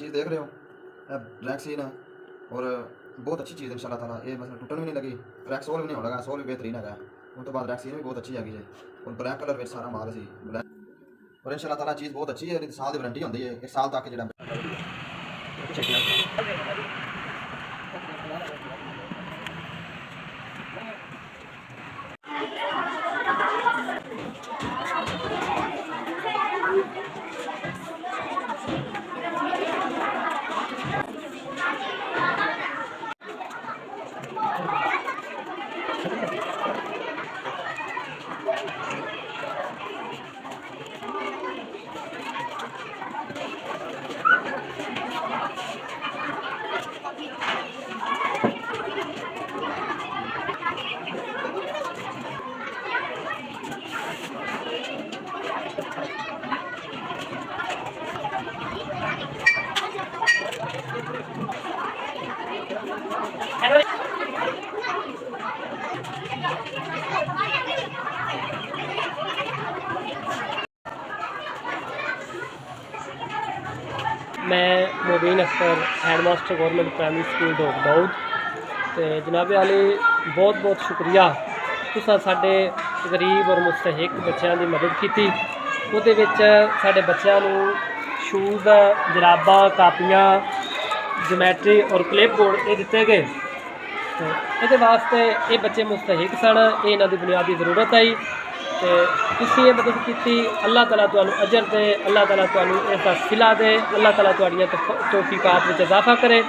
चीज़ देख रहे हो, रैक्सीन है और बहुत अच्छी चीज़ है इंशाल्लाह ताला। ये मतलब टुटन भी नहीं लगी, क्रैक सोल भी नहीं होगा, सोल भी बेहतरीन है। उस तो बाद रैक्सीन भी बहुत अच्छी हैगी है और ब्लैक कलर में सारा माल सी ब्लैक और इंशाल्लाह ताला चीज़ बहुत अच्छी है। साल की वारंटी होती है, 1 साल तक जो मैं Mubeen Akhtar headmaster government primary school Dhok Daud तो जनाबे आले बहुत बहुत शुक्रिया तुसां साडे गरीब और मुस्तहिक बच्चों की मदद की। उहदे विच साडे बच्चों नूं शूज़ जराबां कापियां जोमैट्री और क्लिप बोर्ड ये दिते गए। तो ये वास्ते ये बच्चे मुस्तहिक सन, ये इन्हां दी बुनियादी ज़रूरत आई तो तुसीं ये मदद की। अल्लाह ताला तुहानूं अजर दे, अल्लाह ताला तुहानूं इसदा सिला दे, अल्लाह ताला तुहाड़ियां तौफीकात विच इजाफा करे।